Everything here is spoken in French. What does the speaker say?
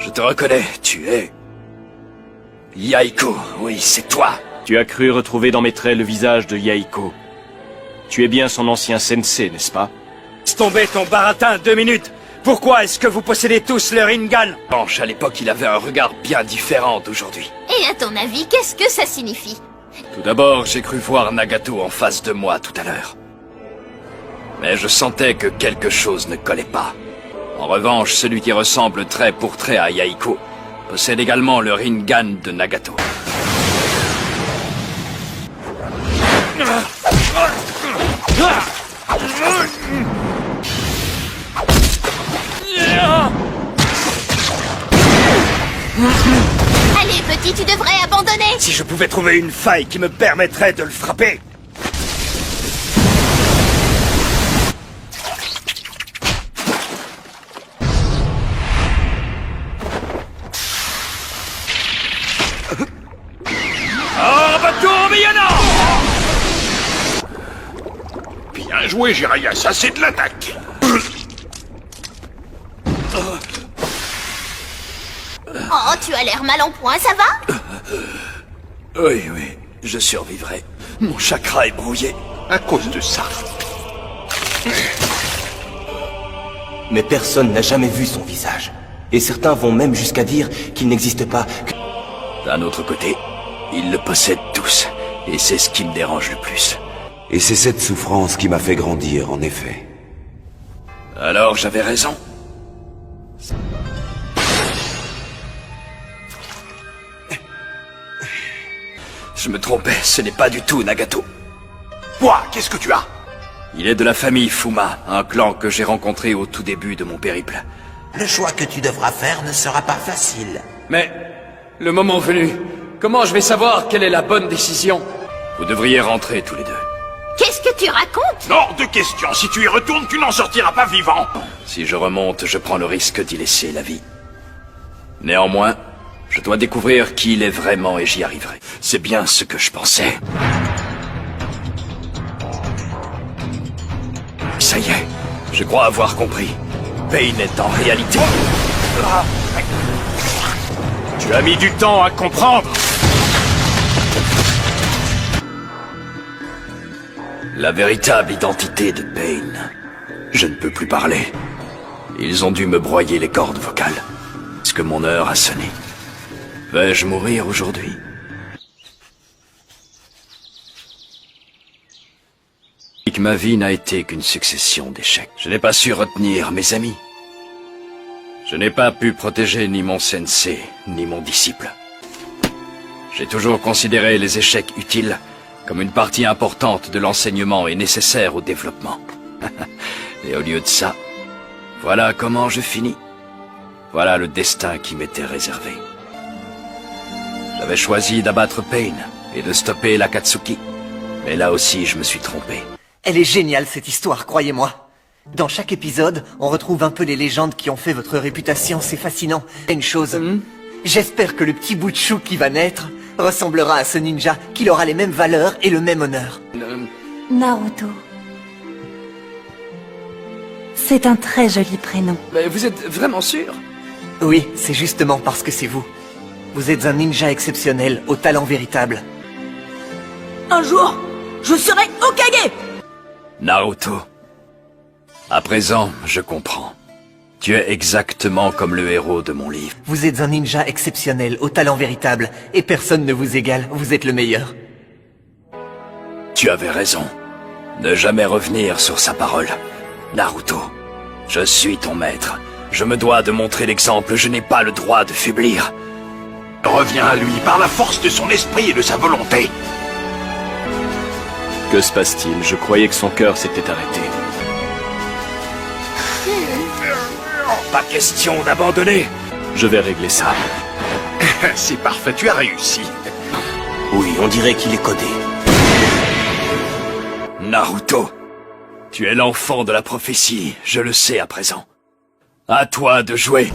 Je te reconnais, tu es... Yaiko, oui, c'est toi. Tu as cru retrouver dans mes traits le visage de Yaiko. Tu es bien son ancien sensei, n'est-ce pas? Laisse tomber ton baratin 2 minutes. Pourquoi est-ce que vous possédez tous le Rinnegan? À l'époque, il avait un regard bien différent d'aujourd'hui. Et à ton avis, qu'est-ce que ça signifie? Tout d'abord, j'ai cru voir Nagato en face de moi tout à l'heure. Mais je sentais que quelque chose ne collait pas. En revanche, celui qui ressemble trait pour trait à Yaiko possède également le Rinnegan de Nagato. Allez, petit, tu devrais abandonner. Si je pouvais trouver une faille qui me permettrait de le frapper. Bien joué, Jiraiya, ça c'est de l'attaque. Oh, tu as l'air mal en point, ça va? Oui, je survivrai. Mon chakra est brouillé. À cause de ça. Mais personne n'a jamais vu son visage. Et certains vont même jusqu'à dire qu'il n'existe pas que... D'un autre côté, ils le possèdent tous. Et c'est ce qui me dérange le plus. Et c'est cette souffrance qui m'a fait grandir, en effet. Alors j'avais raison. Je me trompais, ce n'est pas du tout Nagato. Quoi? Qu'est-ce que tu as? Il est de la famille Fuma, un clan que j'ai rencontré au tout début de mon périple. Le choix que tu devras faire ne sera pas facile. Mais, le moment venu, comment je vais savoir quelle est la bonne décision? Vous devriez rentrer tous les deux. Qu'est-ce que tu racontes? Hors de question, si tu y retournes, tu n'en sortiras pas vivant. Si je remonte, je prends le risque d'y laisser la vie. Néanmoins, je dois découvrir qui il est vraiment et j'y arriverai. C'est bien ce que je pensais. Ça y est, je crois avoir compris. Pain est en réalité... Tu as mis du temps à comprendre. La véritable identité de Pain. Je ne peux plus parler. Ils ont dû me broyer les cordes vocales. Est-ce que mon heure a sonné? Vais-je mourir aujourd'hui? Ma vie n'a été qu'une succession d'échecs. Je n'ai pas su retenir mes amis. Je n'ai pas pu protéger ni mon sensei, ni mon disciple. J'ai toujours considéré les échecs utiles comme une partie importante de l'enseignement et nécessaire au développement. Et au lieu de ça, voilà comment je finis. Voilà le destin qui m'était réservé. J'avais choisi d'abattre Pain et de stopper l'Akatsuki. Mais là aussi, je me suis trompé. Elle est géniale cette histoire, croyez-moi. Dans chaque épisode, on retrouve un peu les légendes qui ont fait votre réputation, c'est fascinant. Et une chose, j'espère que le petit bout de chou qui va naître ressemblera à ce ninja, qu'il aura les mêmes valeurs et le même honneur. Naruto. C'est un très joli prénom. Mais vous êtes vraiment sûr? Oui, c'est justement parce que c'est vous. Vous êtes un ninja exceptionnel, au talent véritable. Un jour, je serai Hokage! Naruto. À présent, je comprends. Tu es exactement comme le héros de mon livre. Vous êtes un ninja exceptionnel, au talent véritable, et personne ne vous égale, vous êtes le meilleur. Tu avais raison. Ne jamais revenir sur sa parole. Naruto, je suis ton maître. Je me dois de montrer l'exemple, je n'ai pas le droit de faiblir. Reviens à lui par la force de son esprit et de sa volonté. Que se passe-t-il? Je croyais que son cœur s'était arrêté. Pas question d'abandonner. Je vais régler ça. C'est parfait, tu as réussi. Oui, on dirait qu'il est codé. Naruto, tu es l'enfant de la prophétie, je le sais à présent. À toi de jouer.